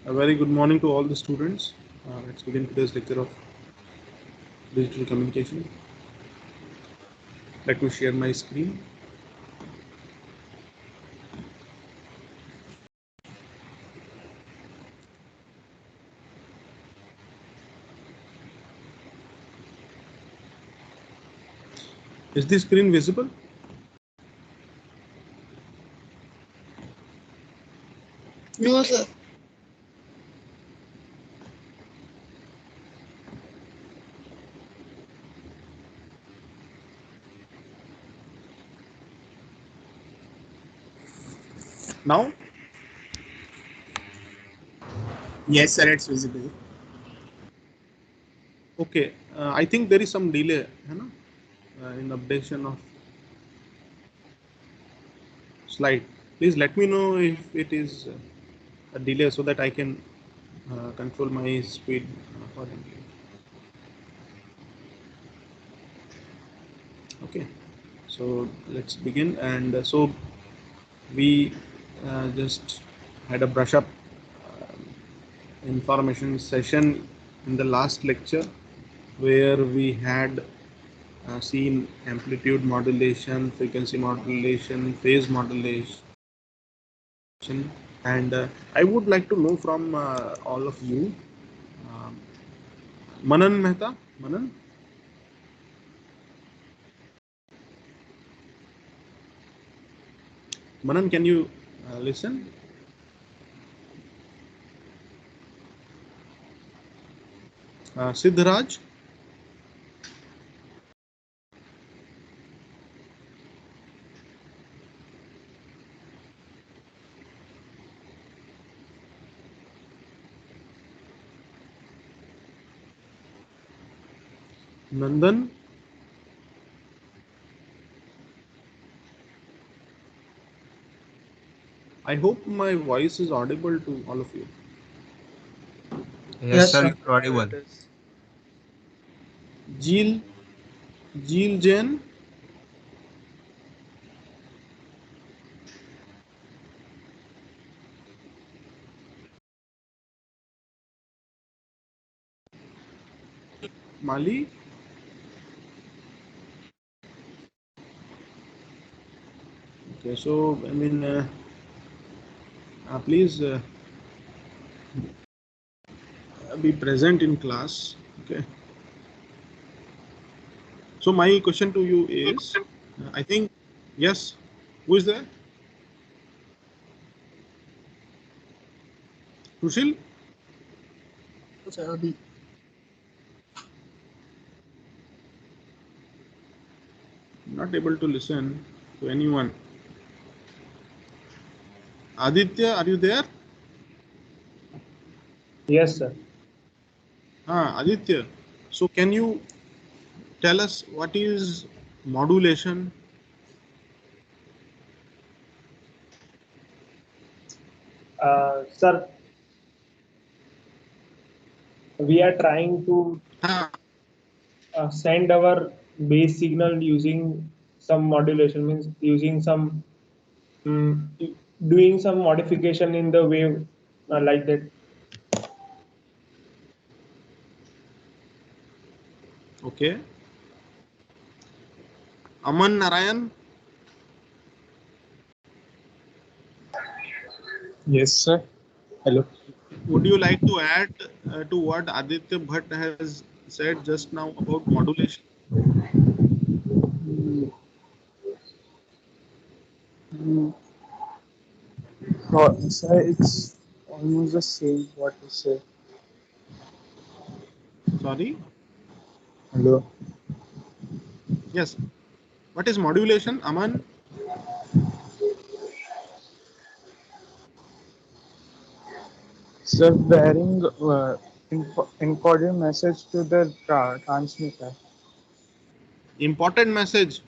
A very good morning to all the students. Let's begin today's lecture of digital communication. Let me share my screen. Is the screen visible? No, sir. Now? Yes, sir, it's visible. Okay. I think there is some delay in updation of slide. Please let me know if it is a delay so that I can control my speed accordingly. Okay. So let's begin. And so we just had a brush up information session in the last lecture where we had seen amplitude modulation, frequency modulation, phase modulation, and I would like to know from all of you, um, Manan Mehta, Manan, can you listen? Siddharaj, Nandan, I hope my voice is audible to all of you. Yes, Yes, sir, sir. you're audible. Jeel, Jeel Jain, Mali, okay, so I mean, please be present in class. Okay. So my question to you is, I think, yes, who is there? Sushil? Sir, Abhi. Not able to listen to anyone. Aditya, are you there? Yes, sir. Aditya, so can you tell us what is modulation? Sir, we are trying to Ah, send our base signal using some modulation, means using some um, doing some modification in the wave like that. okay. Aman Narayan, Yes, sir. Hello. would you like to add to what Aditya Bhatt has said just now about modulation? Mm, sir, it's almost the same what you say. Sorry? Hello. Yes. What is modulation, Aman? Sir, bearing encoded message to the transmitter. Important message.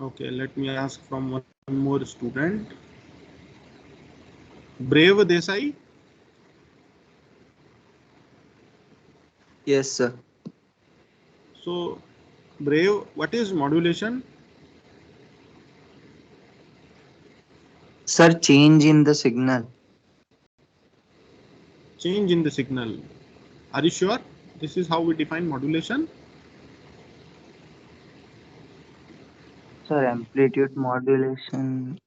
Okay, let me ask from one more student. Brave Desai. Yes, sir. So, Brave, what is modulation? Sir, change in the signal. Change in the signal. Are you sure this is how we define modulation? Sir, amplitude modulation,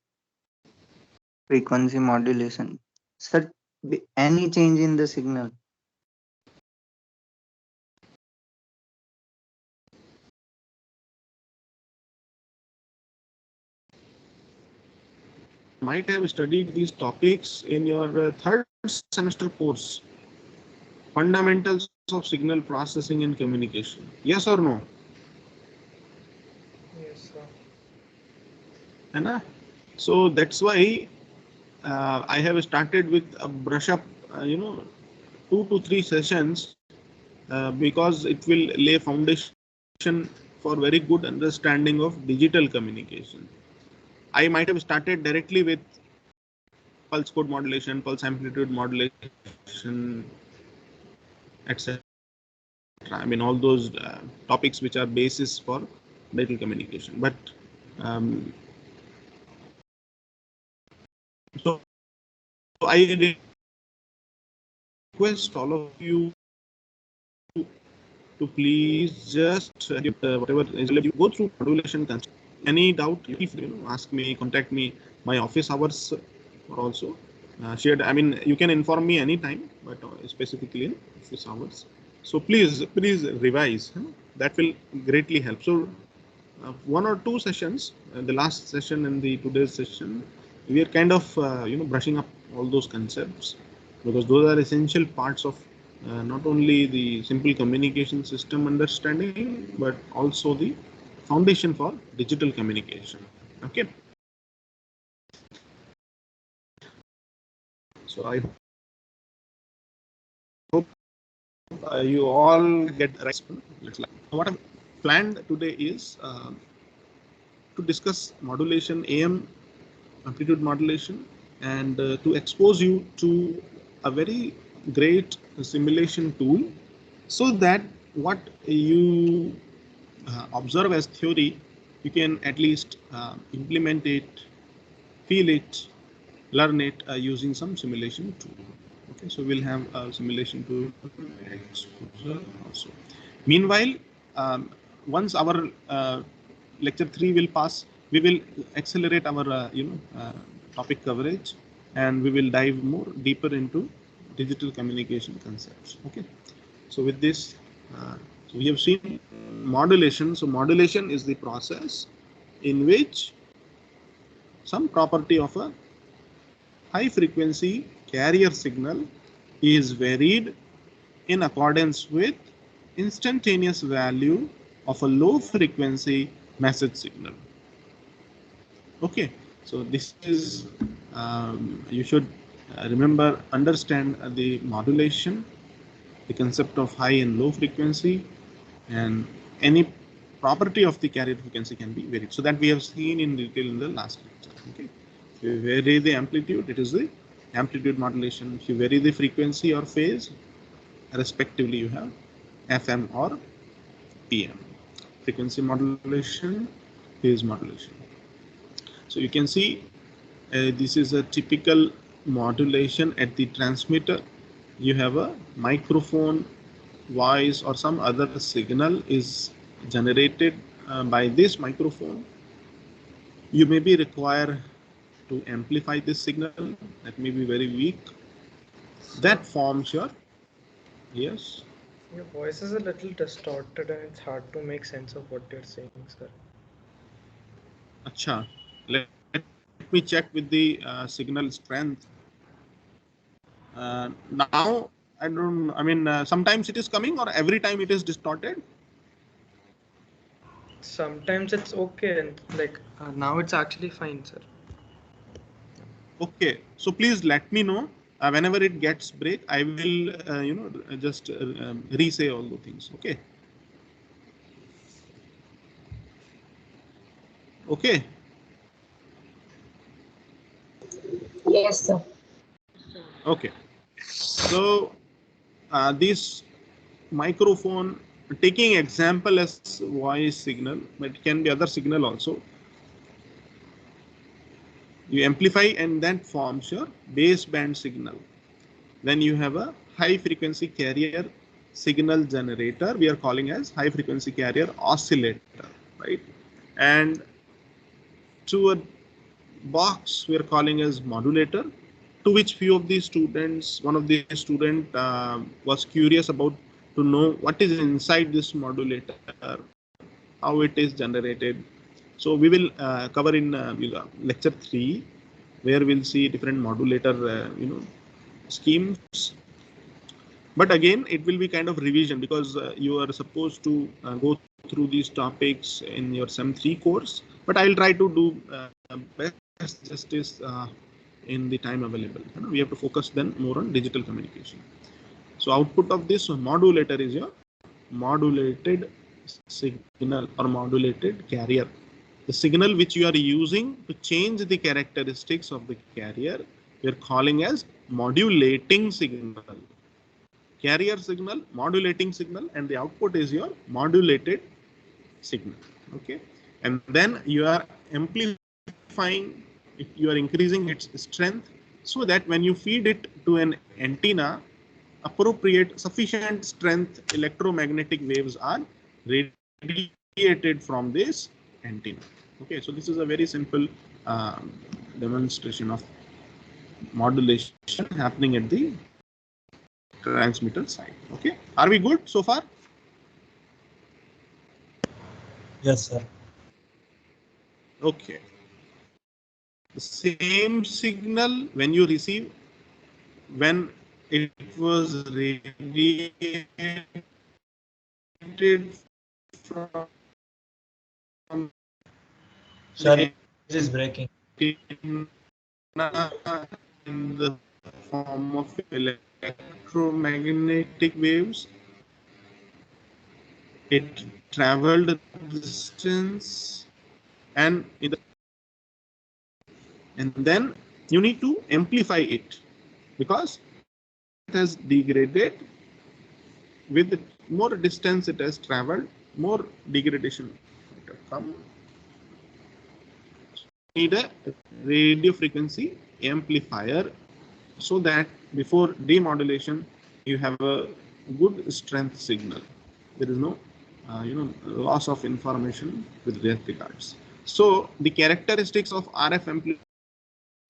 frequency modulation. Sir, any change in the signal. Might have studied these topics in your third semester course, fundamentals of signal processing and communication. Yes or no? Yes, sir. Anna? So that's why I have started with a brush up, 2 to 3 sessions, because it will lay foundation for very good understanding of digital communication. I might have started directly with pulse code modulation, pulse amplitude modulation, etc. I mean, all those topics which are basis for digital communication. But so I request all of you to please just whatever you go through modulation concept. Any doubt, you ask me, contact me. My office hours are also shared. I mean, you can inform me anytime, but specifically in office hours. So please revise. That will greatly help. So 1 or 2 sessions, the last session and the today's session, we are kind of brushing up all those concepts, because those are essential parts of not only the simple communication system understanding, but also the foundation for digital communication. Okay. So I hope you all get right. What I've planned today is to discuss modulation, AM amplitude modulation, and to expose you to a very great simulation tool, so that what you observe as theory, you can at least implement it, feel it, learn it using some simulation tool. Okay, so we'll have a simulation tool exposure also. Meanwhile, once our lecture 3 will pass, we will accelerate our topic coverage, and we will dive more deeper into digital communication concepts. Okay, so with this, so we have seen modulation. So modulation is the process in which some property of a high frequency carrier signal is varied in accordance with instantaneous value of a low frequency message signal. Okay, so this is you should remember, understand the modulation, the concept of high and low frequency, and any property of the carrier frequency can be varied. So that we have seen in detail in the last lecture. Okay, if you vary the amplitude, it is the amplitude modulation. If you vary the frequency or phase, respectively, you have FM or PM. Frequency modulation, phase modulation. So you can see this is a typical modulation at the transmitter. You have a microphone, voice, or some other signal is generated by this microphone. You may be required to amplify this signal. That may be very weak. That forms your, yes. Your voice is a little distorted and it's hard to make sense of what you're saying, sir. Acha. Let me check with the signal strength. Now, I don't, I mean, sometimes it is coming, or every time it is distorted? Sometimes it's okay, and like now it's actually fine, sir. Okay, so please let me know whenever it gets break. I will just re-say all the things. Okay. Okay. Yes, sir. Okay. So this microphone, taking example as voice signal, but it can be other signal also. You amplify and that forms your baseband signal. Then you have a high frequency carrier signal generator. We are calling as high frequency carrier oscillator, right? And to a box we are calling as modulator, to which few of the students, one of the student was curious about to know what is inside this modulator, how it is generated. So we will cover in lecture 3, where we'll see different modulator schemes. But again, it will be kind of revision, because you are supposed to go through these topics in your SEM 3 course. But I will try to do best justice in the time available. We have to focus then more on digital communication. So output of this modulator is your modulated signal or modulated carrier. The signal which you are using to change the characteristics of the carrier, we are calling as modulating signal. Carrier signal, modulating signal, and the output is your modulated signal. Okay, and then you are amplifying it, you are increasing its strength, so that when you feed it to an antenna, appropriate sufficient strength electromagnetic waves are radiated from this antenna. Okay, so this is a very simple demonstration of modulation happening at the transmitter side. Okay, are we good so far? Yes, sir. Okay. The same signal when you receive, when it was radiated from Sorry, it is breaking. in the form of electromagnetic waves, it traveled distance, and then you need to amplify it, because it has degraded. With more distance it has traveled, more degradation might have come. Need a radio frequency amplifier, so that before demodulation you have a good strength signal. There is no loss of information with that regards. So the characteristics of RF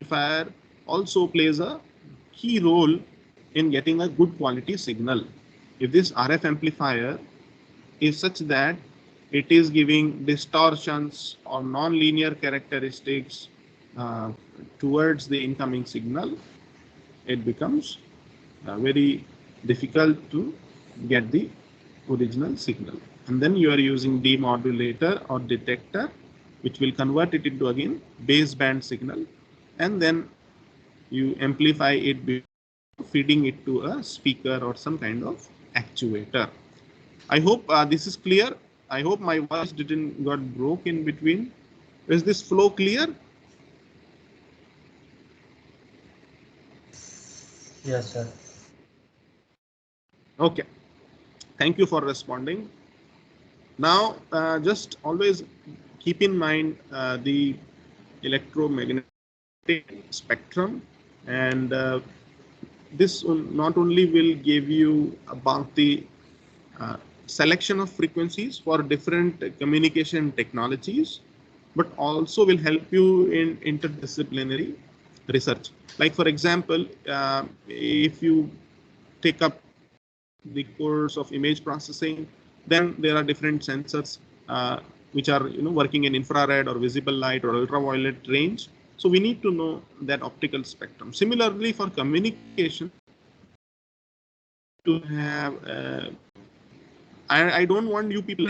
amplifier also plays a key role in getting a good quality signal. If this RF amplifier is such that it is giving distortions or non-linear characteristics towards the incoming signal, it becomes very difficult to get the original signal. And then you are using demodulator or detector, which will convert it into again baseband signal, and then you amplify it by feeding it to a speaker or some kind of actuator. I hope this is clear. I hope my voice didn't got broke in between. Is this flow clear? Yes, sir. Okay. Thank you for responding. Now, just always keep in mind the electromagnetic spectrum, and this not only will give you about the selection of frequencies for different communication technologies, but also will help you in interdisciplinary research. Like for example, if you take up the course of image processing, then there are different sensors which are working in infrared or visible light or ultraviolet range. So we need to know that optical spectrum. Similarly, for communication, to have I don't want you people,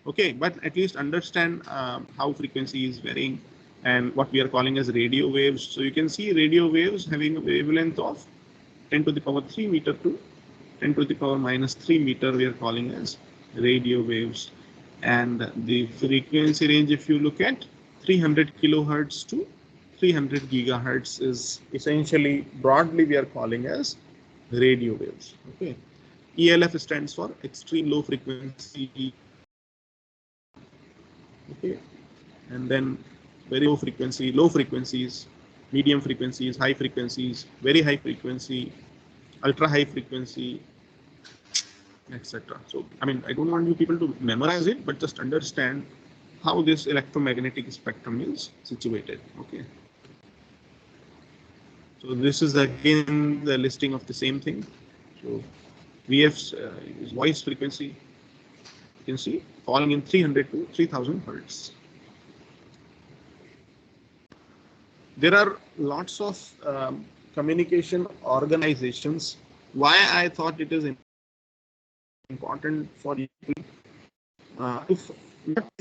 okay, but at least understand how frequency is varying and what we are calling as radio waves. So you can see radio waves having a wavelength of 10 to the power 3 meter to 10 to the power minus 3 meter, we are calling as radio waves. And the frequency range, if you look at 300 kilohertz to 300 gigahertz, is essentially broadly we are calling as radio waves. Okay, ELF stands for extreme low frequency. Okay, and then very low frequencies medium frequencies, high frequencies, very high frequency, ultra high frequency, etc. So, I mean, I don't want you people to memorize it, but just understand how this electromagnetic spectrum is situated. Okay. So this is again the listing of the same thing. So VF's is voice frequency. You can see falling in 300 to 3000 hertz. There are lots of communication organizations. Why I thought it is important for you, if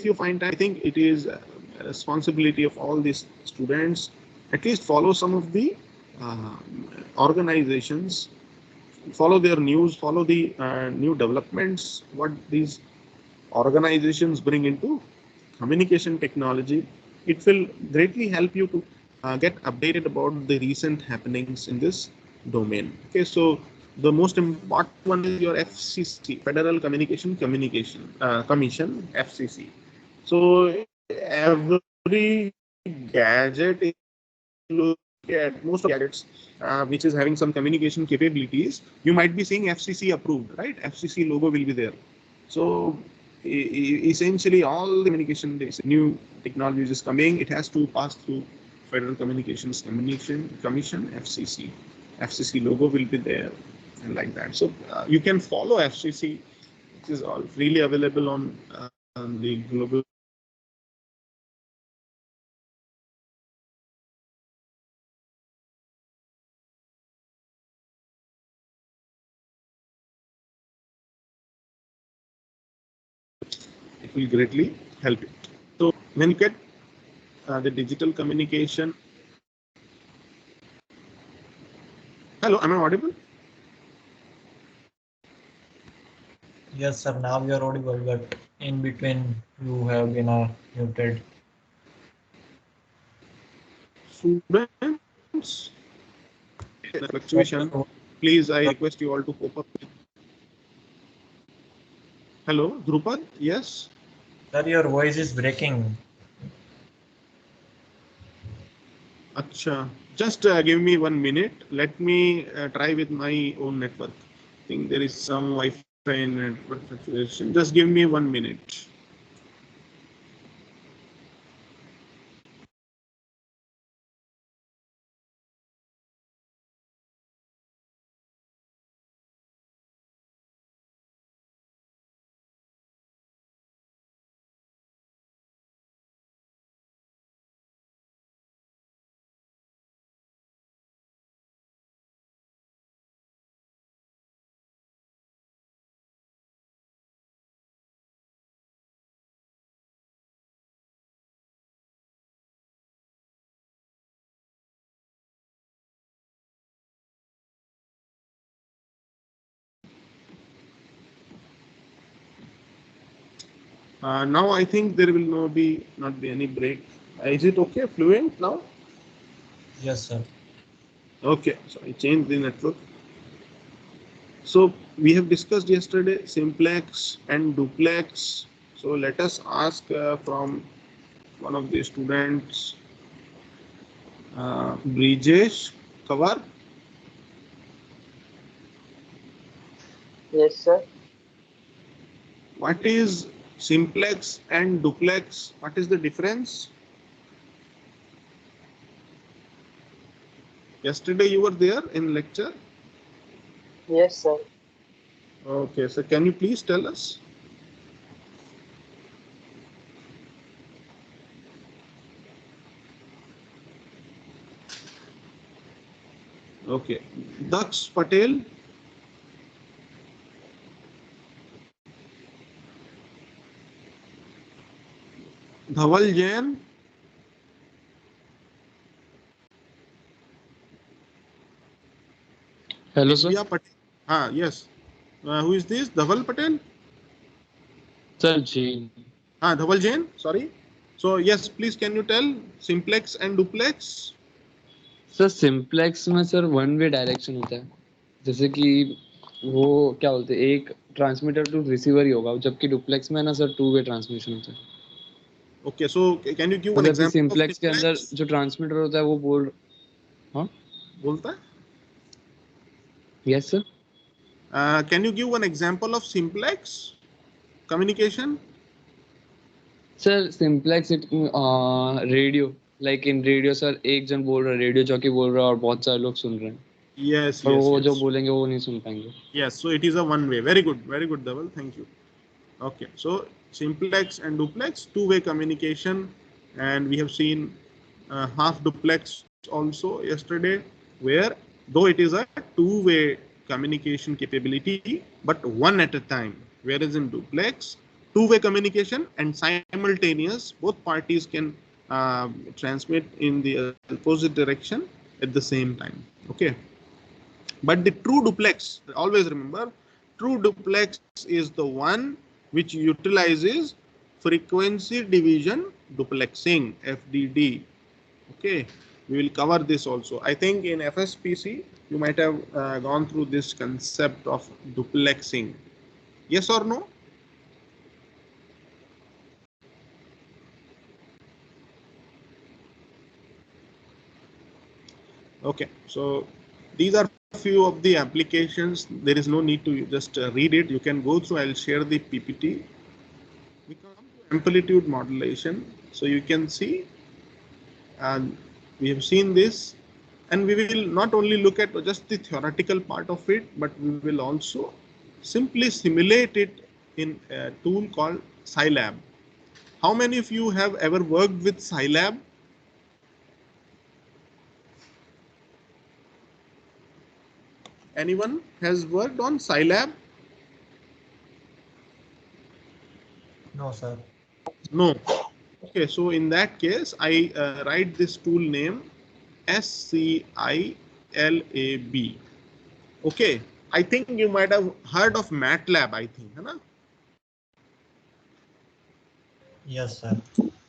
you find time, I think it is a responsibility of all these students at least follow some of the organizations, follow their news, follow the new developments, what these organizations bring into communication technology. It will greatly help you to get updated about the recent happenings in this domain. Okay, so the most important one is your FCC, Federal Communication Commission, FCC. So every gadget, look at most of gadgets which is having some communication capabilities, you might be seeing FCC approved, right? FCC logo will be there. So essentially all the communication, new technologies is coming, it has to pass through Federal Communications Commission, FCC. FCC logo will be there and like that. So you can follow FCC, which is all freely available on the global. It will greatly help you. So when you get the digital communication. Hello, am I audible? Yes, sir. Now you are audible, but in between you have been muted. Students, fluctuation. Please, I request you all to pop up. Hello, Drupad. Yes. Sir, your voice is breaking. Acha. Just give me 1 minute. Let me try with my own network. I think there is some Wi-Fi network fluctuation. Just give me 1 minute. Now I think there will not be any break. Is it okay? Fluent now? Yes, sir. Okay, so I changed the network. So we have discussed yesterday simplex and duplex. So let us ask from one of the students, Brijesh Kavar. Yes, sir. What is simplex and duplex? What is the difference? Yesterday you were there in lecture. Yes, sir. Okay, so can you please tell us? Okay, Daksh Patel. Dhaval Jain. Hello, sir. Divya Patel. Yes. Who is this? Dhaval Patel? Sir, Jain. Dhaval Jain. Sorry. So yes, please can you tell simplex and duplex? Sir simplex में sir one way direction होता है, जैसे कि वो क्या बोलते हैं, एक ट्रांसमीटर टू रिसीवर ही होगा, जबकि डुप्लेक्स में ना सर टू वे ट्रांसमिशन होता है. Okay, so can you give one मतलब कि example of सिंप्लेक्स के अंदर simplex? जो ट्रांसमीटर होता है वो बोल हाँ बोलता है? yes sir. Can you give one example of simplex communication? Sir simplex it radio, like in radio sir एक जन बोल रहा है, रेडियो जॉकी बोल रहा है और बहुत सारे लोग सुन रहे हैं, Yes, और yes, वो जो yes. बोलेंगे वो नहीं सुन पाएंगे. Yes, so it is a one way. Very good, Dhaval. Thank you. Okay, so simplex and duplex, two-way communication, and we have seen half duplex also yesterday, where though it is a two-way communication capability, but one at a time. Whereas in duplex, two-way communication and simultaneous, both parties can transmit in the opposite direction at the same time. Okay. But the true duplex, always remember, true duplex is the one which utilizes frequency division duplexing, FDD. Okay, we will cover this also. I think in FSPC, you might have gone through this concept of duplexing. Yes or no? Okay, so these are few of the applications. There is no need to just read it. You can go through. I'll share the PPT. We come to amplitude modulation. So you can see, and we have seen this, and we will not only look at just the theoretical part of it, but we will also simply simulate it in a tool called Scilab. How many of you have ever worked with Scilab? Anyone has worked on Scilab? No, sir. No. Okay, so in that case, I write this tool name Scilab. Okay, I think you might have heard of MATLAB, I think, है ना? Yes, sir.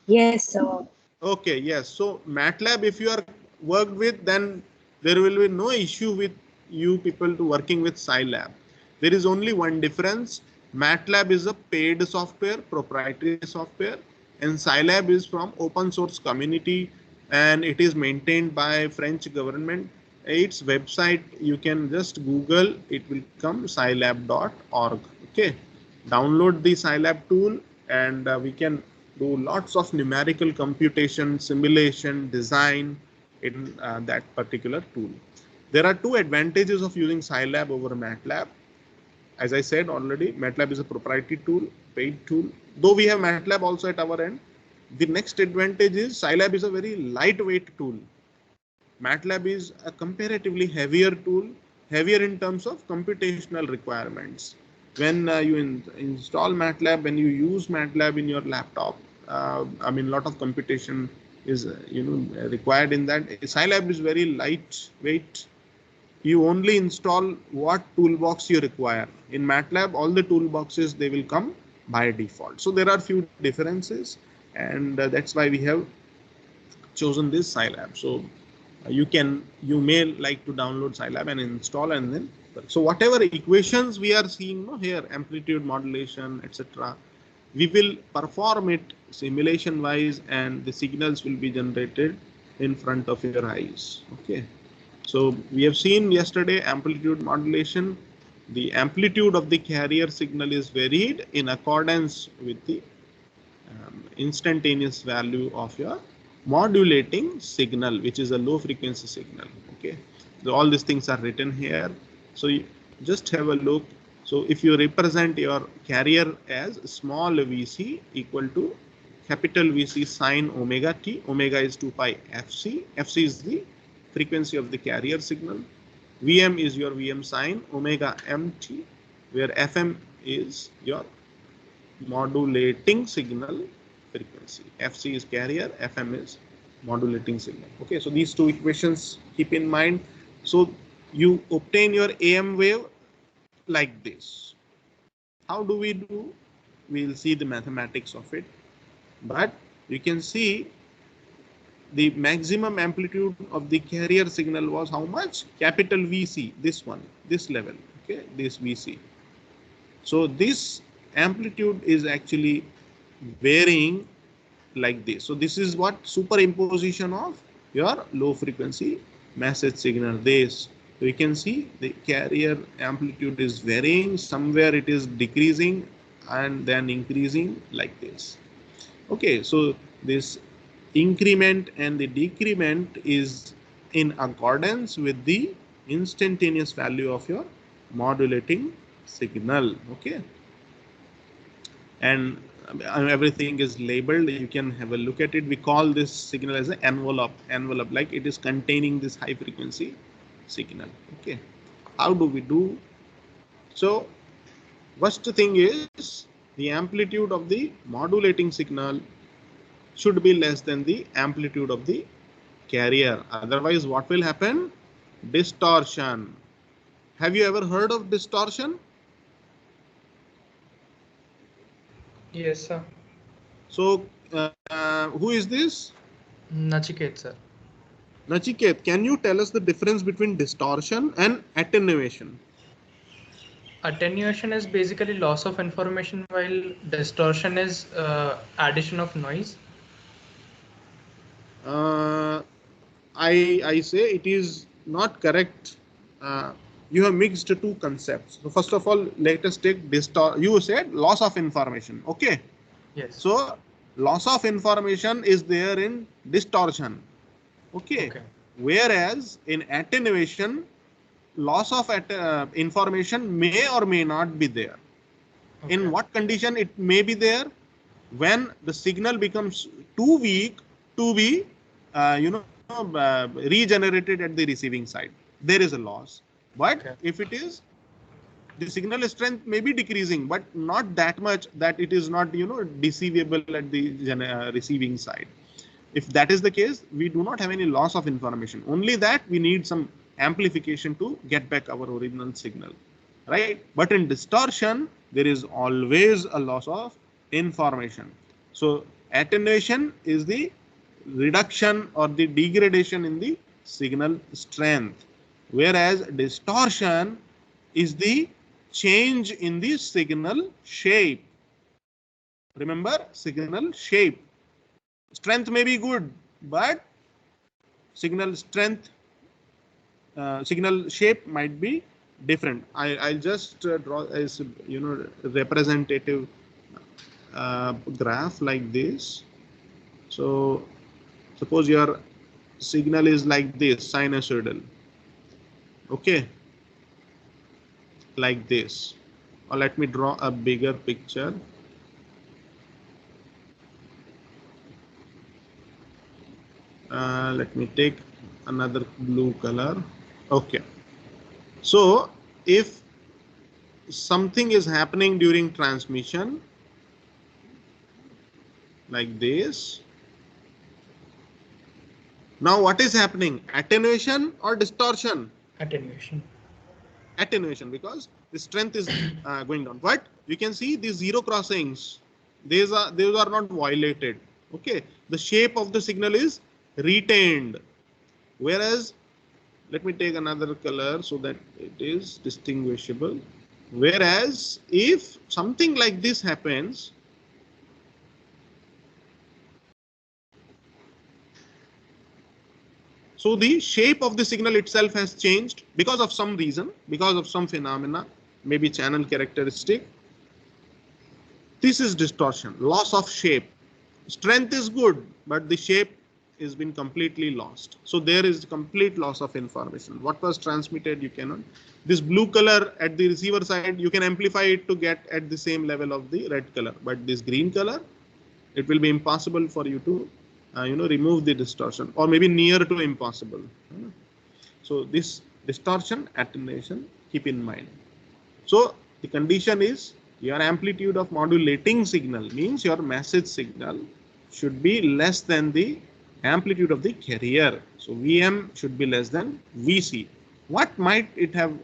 Yes, sir. Okay, yes. So MATLAB, if you are worked with, then there will be no issue with you people to working with Scilab. There is only one difference. MATLAB is a paid software, proprietary software, and Scilab is from open source community, and it is maintained by French government. Its website, you can just Google, it will come scilab.org. Okay, download the Scilab tool, and we can do lots of numerical computation, simulation, design in that particular tool. There are two advantages of using Scilab over MATLAB. As I said already, MATLAB is a proprietary tool, paid tool. Though we have MATLAB also at our end, the next advantage is Scilab is a very lightweight tool. MATLAB is a comparatively heavier tool, heavier in terms of computational requirements. When you install MATLAB, when you use MATLAB in your laptop, I mean, a lot of computation is required in that. Scilab is very lightweight. You only install what toolbox you require. In MATLAB, all the toolboxes, they will come by default. So there are few differences, and that's why we have chosen this Scilab. So you may like to download Scilab and install, and then so whatever equations we are seeing here, amplitude modulation, etc., we will perform it simulation wise, and the signals will be generated in front of your eyes. Okay, so we have seen yesterday amplitude modulation. The amplitude of the carrier signal is varied in accordance with the instantaneous value of your modulating signal, which is a low frequency signal. Okay, so all these things are written here. So you just have a look. So if you represent your carrier as small vc equal to capital VC sine omega t, omega is 2 pi fc, fc is the frequency of the carrier signal, Vm is your Vm sine omega mt, where Fm is your modulating signal frequency. Fc is carrier, Fm is modulating signal. Okay, so these two equations keep in mind. So you obtain your AM wave like this. How do we do? We'll see the mathematics of it, but you can see the maximum amplitude of the carrier signal was how much? Capital VC, this one, this level, okay, this VC. So this amplitude is actually varying like this. So this is what superimposition of your low frequency message signal this. So you can see the carrier amplitude is varying, somewhere it is decreasing and then increasing like this. Okay, so this increment and the decrement is in accordance with the instantaneous value of your modulating signal. Okay, and everything is labeled. You can have a look at it. We call this signal as an envelope, like it is containing this high frequency signal. Okay, how do we do? So first thing is the amplitude of the modulating signal should be less than the amplitude of the carrier. Otherwise, what will happen? Distortion. Have you ever heard of distortion? Yes, sir. So, who is this? Nachiket, sir. Nachiket, can you tell us the difference between distortion and attenuation? Attenuation is basically loss of information, while distortion is addition of noise. I say it is not correct. You have mixed two concepts. So first of all, let us take you said loss of information. Okay. Yes. So loss of information is there in distortion. Okay. Whereas in attenuation, loss of information may or may not be there. Okay. In what condition it may be there? When the signal becomes too weak to be regenerated at the receiving side, there is a loss. But if it is, the signal strength may be decreasing, but not that much that it is not deceivable at the receiving side. If that is the case, we do not have any loss of information, only that we need some amplification to get back our original signal, right? But in distortion, there is always a loss of information. So attenuation is the reduction or the degradation in the signal strength, whereas distortion is the change in the signal shape. Remember, signal shape. Strength may be good, but signal strength, signal shape might be different. I'll just draw as representative graph like this. So suppose your signal is like this, sinusoidal. Okay, like this. Or let me draw a bigger picture. Let me take another blue color. Okay, so if something is happening during transmission like this, now what is happening? Attenuation or distortion? Attenuation. Attenuation, because the strength is going down. But you can see these zero crossings, those are not violated. Okay, the shape of the signal is retained, whereas let me take another color so that it is distinguishable. Whereas if something like this happens, so the shape of the signal itself has changed because of some reason, because of some phenomena, maybe channel characteristic. This is distortion, loss of shape. Strength is good, but the shape has been completely lost. So there is complete loss of information. What was transmitted, you cannot. This blue color at the receiver side, you can amplify it to get at the same level of the red color. But this green color, it will be impossible for you to remove the distortion, or maybe near to impossible. So this distortion, attenuation, keep in mind. So the condition is your amplitude of modulating signal means your message signal should be less than the amplitude of the carrier. So VM should be less than VC. What might it have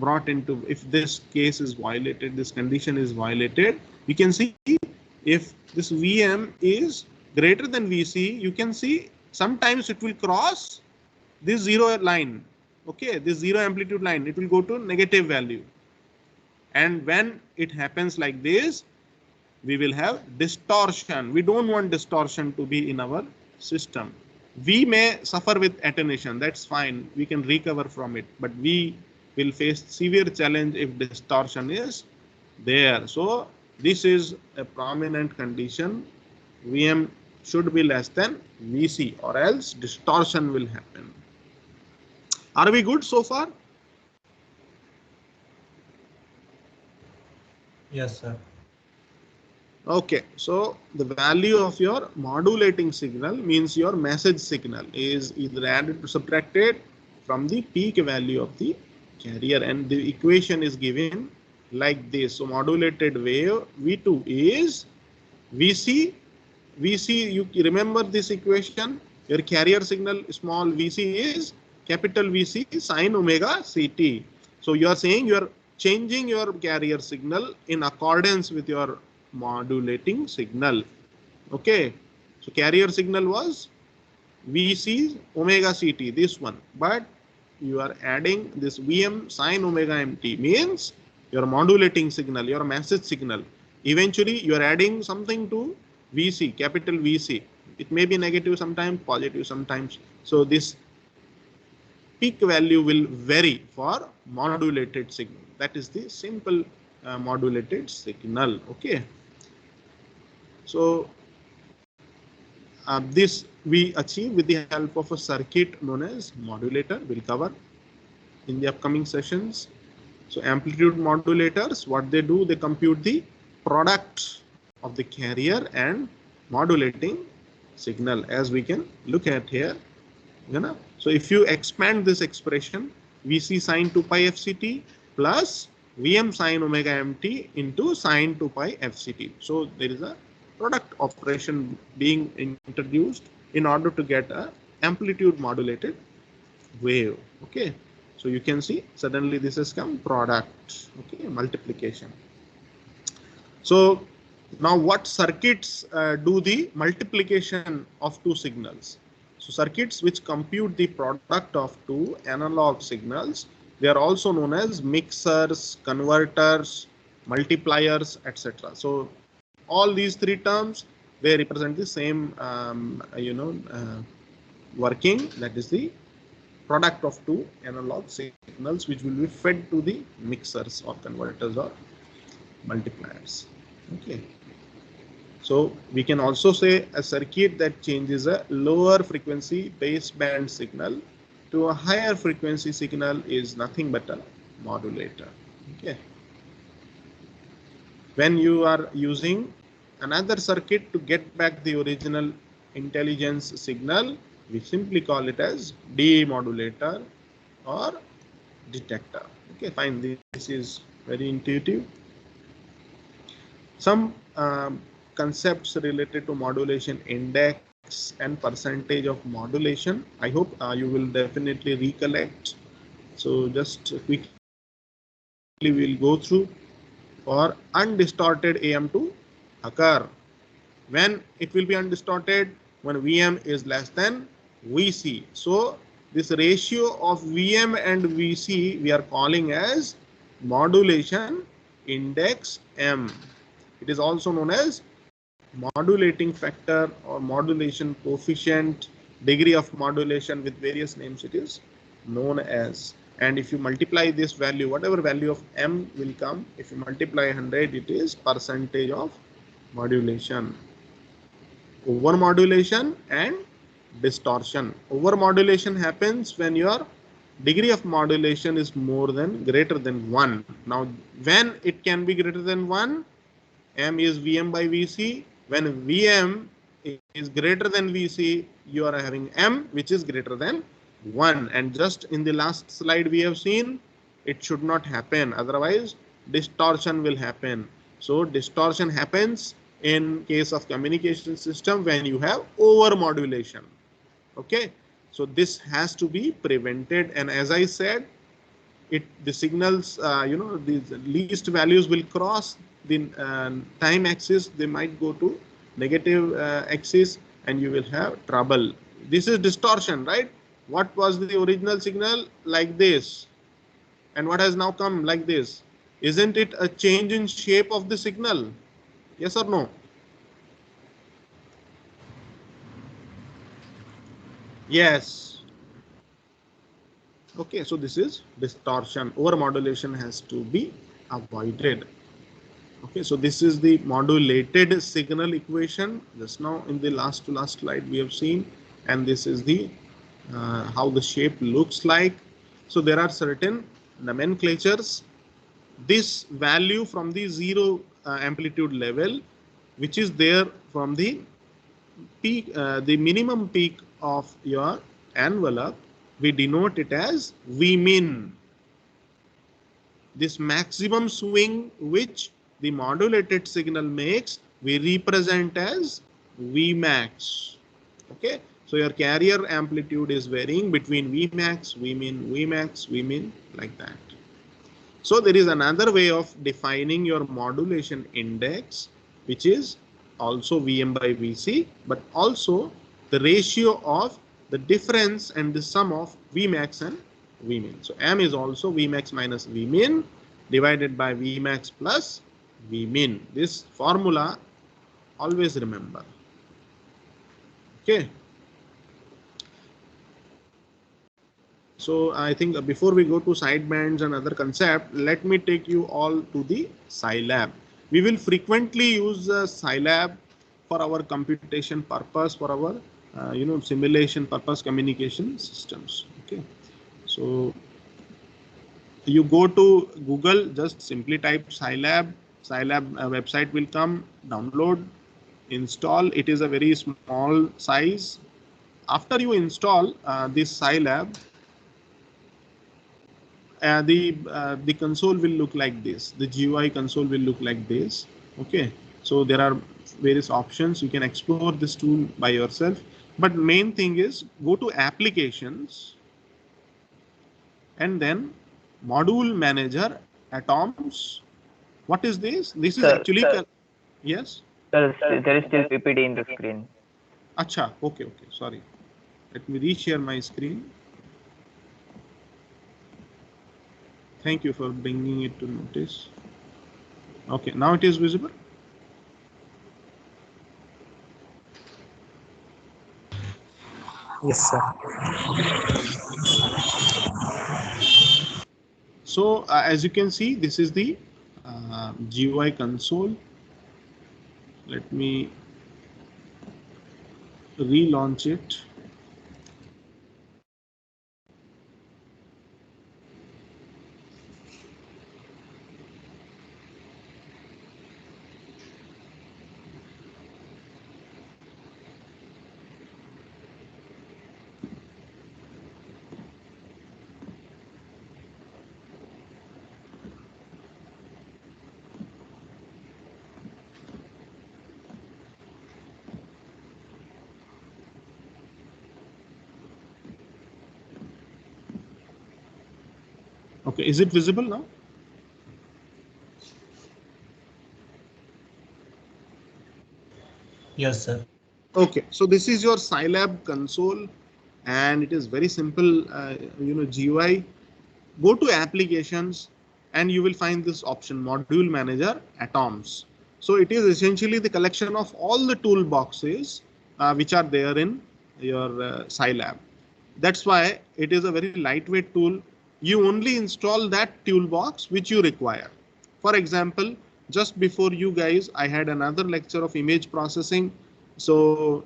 brought into, if this case is violated, this condition is violated? You can see if this VM is greater than VC, you can see sometimes it will cross this zero line. Okay, this zero amplitude line, it will go to negative value. And when it happens like this, we will have distortion. We don't want distortion to be in our system. We may suffer with attenuation, that's fine, we can recover from it, but we will face severe challenge if distortion is there. So this is a prominent condition. Vm should be less than Vc, or else distortion will happen. Are we good so far? Yes, sir. Okay, so the value of your modulating signal means your message signal is either added or subtracted from the peak value of the carrier, and the equation is given like this. So modulated wave V2 is Vc. Vc, you remember this equation, your carrier signal small Vc is capital Vc sine omega Ct. So you are saying you are changing your carrier signal in accordance with your modulating signal. Okay, so carrier signal was Vc omega Ct, this one, but you are adding this Vm sine omega Mt, means your modulating signal, your message signal. Eventually you are adding something to Vc, capital Vc. It may be negative sometimes, positive sometimes. So this peak value will vary for modulated signal. That is the simple modulated signal. Okay. So this we achieve with the help of a circuit known as modulator. We'll cover in the upcoming sessions. So amplitude modulators, what they do, they compute the product of the carrier and modulating signal, as we can look at here. You know? So if you expand this expression, Vc sine 2 pi fct plus Vm sine omega mt into sine 2 pi fct. So there is a product operation being introduced in order to get a amplitude modulated wave. Okay, so you can see suddenly this has come product. Okay, multiplication. So now what circuits do the multiplication of two signals? So circuits which compute the product of two analog signals, they are also known as mixers, converters, multipliers, etc. So all these three terms, they represent the same working, that is the product of two analog signals which will be fed to the mixers or converters or multipliers. Okay, so we can also say a circuit that changes a lower frequency baseband signal to a higher frequency signal is nothing but a modulator. Okay, when you are using another circuit to get back the original intelligence signal, we simply call it as demodulator or detector. Okay, fine, this is very intuitive. Some concepts related to modulation index and percentage of modulation, I hope you will definitely recollect. So just quickly we'll go through. For undistorted AM to occur, when it will be undistorted, when Vm is less than Vc. So this ratio of Vm and Vc we are calling as modulation index M. It is also known as modulating factor or modulation coefficient, degree of modulation, with various names it is known as. And if you multiply this value, whatever value of M will come, if you multiply 100, it is percentage of modulation. Over modulation and distortion. Over modulation happens when your degree of modulation is greater than 1. Now when it can be greater than 1, M is Vm by Vc. When Vm is greater than Vc, you are having M which is greater than 1. And just in the last slide we have seen, it should not happen, otherwise distortion will happen. So distortion happens in case of communication system when you have over modulation. Okay, so this has to be prevented, and as I said, the signals, these least values will cross the time axis, they might go to negative axis and you will have trouble. This is distortion, right? What was the original signal? Like this, and what has now come like this? Isn't it a change in shape of the signal? Yes or no? Yes. Okay, so this is distortion. Over modulation has to be avoided. Okay, so this is the modulated signal equation. Just now in the last to last slide we have seen, and this is the how the shape looks like. So there are certain nomenclatures. This value from the zero amplitude level, which is there from the peak, the minimum peak of your envelope, we denote it as Vmin. This maximum swing which the modulated signal makes, we represent as Vmax. Okay, so your carrier amplitude is varying between Vmax, Vmin, Vmax, Vmin, like that. So there is another way of defining your modulation index, which is also Vm by Vc, but also the ratio of the difference and the sum of Vmax and Vmin. So M is also Vmax minus Vmin divided by Vmax plus Vmin. This formula always remember. Okay. So I think before we go to sidebands and other concept, let me take you all to the Scilab. We will frequently use Scilab for our computation purpose, for our simulation purpose communication systems. Okay, so you go to Google, just simply type Scilab. Scilab website will come, download, install. It is a very small size. After you install this Scilab, the console will look like this. The GUI console will look like this. Okay, so there are various options. You can explore this tool by yourself, but main thing is go to applications and then module manager atoms. What is this? This is actually yes. There is still PPT in the screen. Acha, okay, sorry. Let me reshare my screen. Thank you for bringing it to notice. Okay, now it is visible. Yes, sir. So as you can see, this is the GUI console. Let me relaunch it. Okay, is it visible now? Yes, sir. Okay, so this is your Scilab console, and it is very simple. GUI. Go to applications, and you will find this option, module manager atoms. So it is essentially the collection of all the toolboxes which are there in your Scilab. That's why it is a very lightweight tool. You only install that toolbox which you require. For example, just before you guys, I had another lecture of image processing. So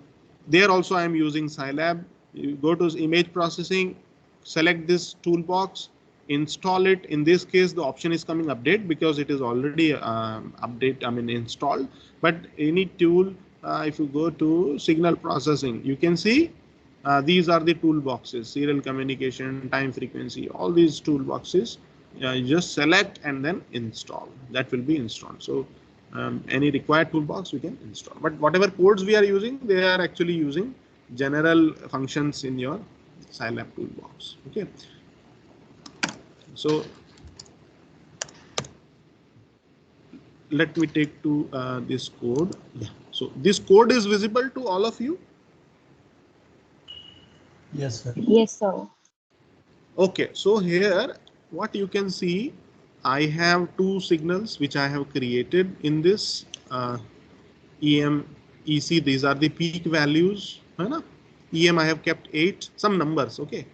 there also I am using Scilab. You go to image processing, select this toolbox, install it. In this case, the option is coming update because it is already installed. But any tool, if you go to signal processing, you can see these are the toolboxes: serial communication, time frequency, all these toolboxes. You just select and then install. That will be installed. So any required toolbox we can install. But whatever codes we are using, they are actually using general functions in your Scilab toolbox. Okay. So let me take to this code. Yeah. So this code is visible to all of you. Yes, sir. Yes, sir. Okay, so here what you can see, I have two signals which I have created in this EM EC. These are the peak values. Right? EM I have kept 8, some numbers, okay.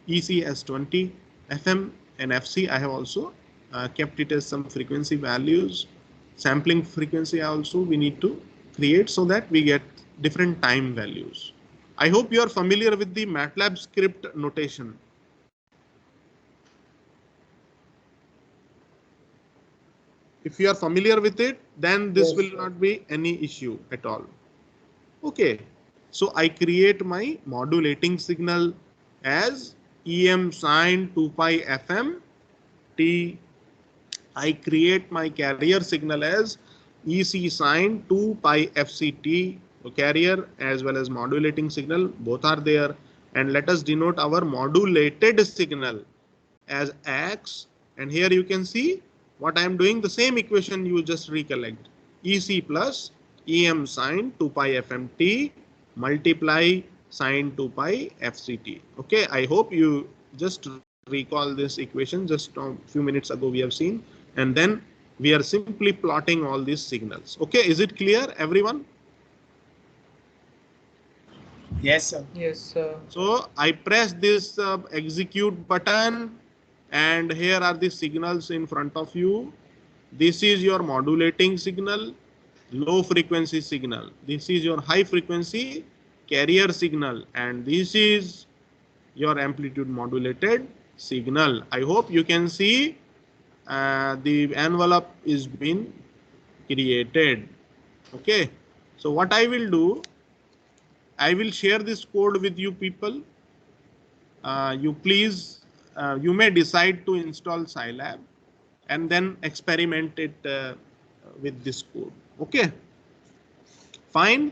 EC as 20, FM and FC I have also kept it as some frequency values. Sampling frequency also we need to create so that we get different time values. I hope you are familiar with the MATLAB script notation. If you are familiar with it, then this will not be any issue at all. Okay, so I create my modulating signal as EM sine 2 pi FM T. I create my carrier signal as EC sine 2 pi FCT. So carrier as well as modulating signal, both are there. And let us denote our modulated signal as X. And here you can see what I am doing, the same equation you just recollect. EC plus EM sine 2 pi FMT multiply sine 2 pi FCT. Okay, I hope you just recall this equation just a few minutes ago we have seen, and then we are simply plotting all these signals. Okay, is it clear, everyone? Yes, sir. Yes, sir. So I press this execute button, and here are the signals in front of you. This is your modulating signal, low frequency signal. This is your high frequency carrier signal, and this is your amplitude modulated signal. I hope you can see the envelope is been created. Okay, so what I will do, I will share this code with you people. You please, you may decide to install Scilab and then experiment it with this code. Okay, fine.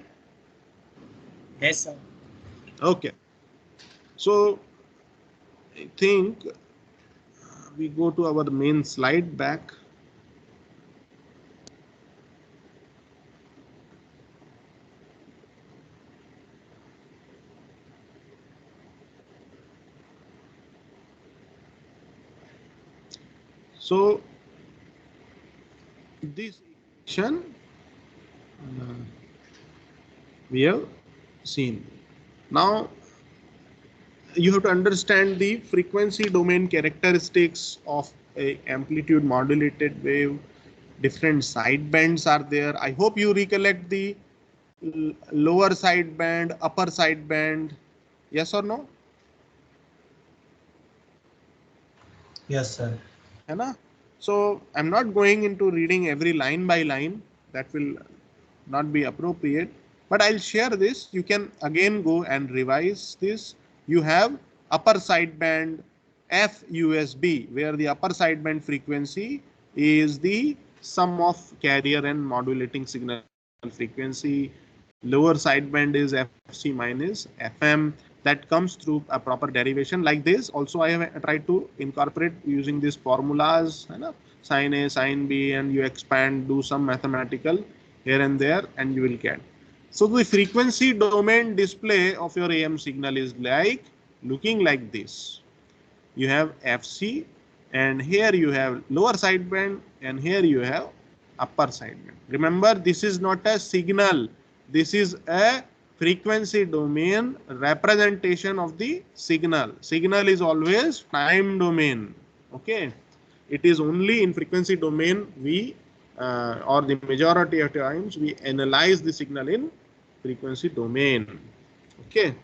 Yes, sir. Okay, so I think we go to our main slide back. So this equation we have seen. Now you have to understand the frequency domain characteristics of a amplitude modulated wave. Different side bands are there. I hope you recollect the lower side band, upper side band. Yes or no? Yes, sir. So I'm not going into reading every line by line. That will not be appropriate. But I'll share this. You can again go and revise this. You have upper sideband FUSB, where the upper sideband frequency is the sum of carrier and modulating signal frequency. Lower sideband is FC minus FM. That comes through a proper derivation like this. Also, I have tried to incorporate using these formulas, sine A, sine B, and you expand, do some mathematical here and there, and you will get. So the frequency domain display of your AM signal is like looking like this. You have FC, and here you have lower sideband, and here you have upper sideband. Remember, this is not a signal. This is a frequency domain representation of the signal. Signal is always time domain. Okay, it is only in frequency domain we or the majority of times we analyze the signal in frequency domain. Okay,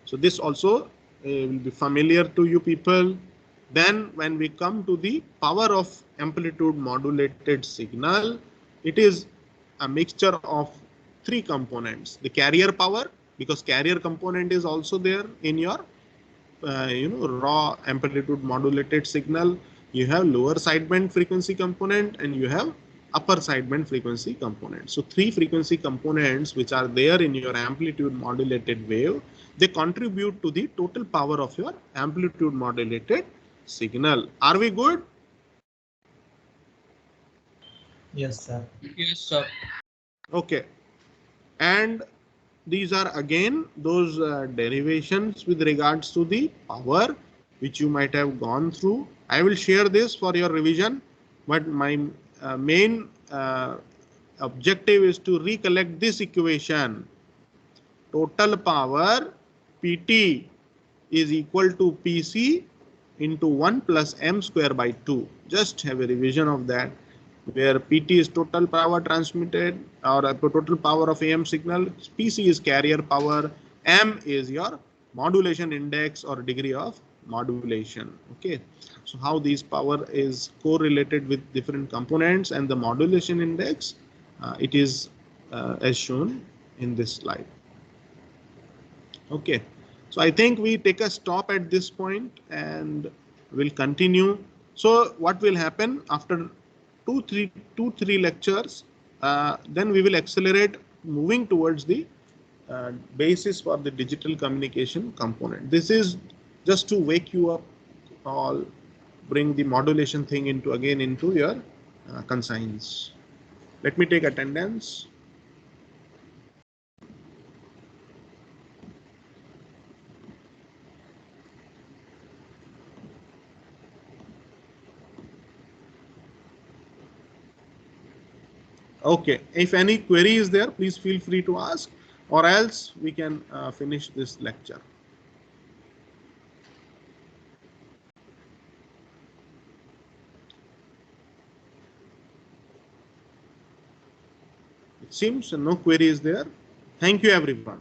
so this also will be familiar to you people. Then when we come to the power of amplitude modulated signal, it is a mixture of three components. The carrier power, because carrier component is also there in your raw amplitude modulated signal. You have lower sideband frequency component and you have upper sideband frequency component. So three frequency components which are there in your amplitude modulated wave, they contribute to the total power of your amplitude modulated signal. Are we good? Yes, sir. Yes, sir. Okay, and these are again those derivations with regards to the power which you might have gone through. I will share this for your revision, but my main objective is to recollect this equation. total power PT is equal to PC into 1 plus m square by 2. Just have a revision of that, where PT is total power transmitted, or total power of AM signal, PC is carrier power, m is your modulation index or degree of modulation. Okay, so how these power is correlated with different components and the modulation index, it is as shown in this slide. Okay, so I think we take a stop at this point and we'll continue. So what will happen after two, three lectures, then we will accelerate moving towards the basis for the digital communication component. This is just to wake you up all, bring the modulation thing into your conscience. Let me take attendance. Okay, if any query is there, please feel free to ask, or else we can finish this lecture. It seems no query is there. Thank you, everyone.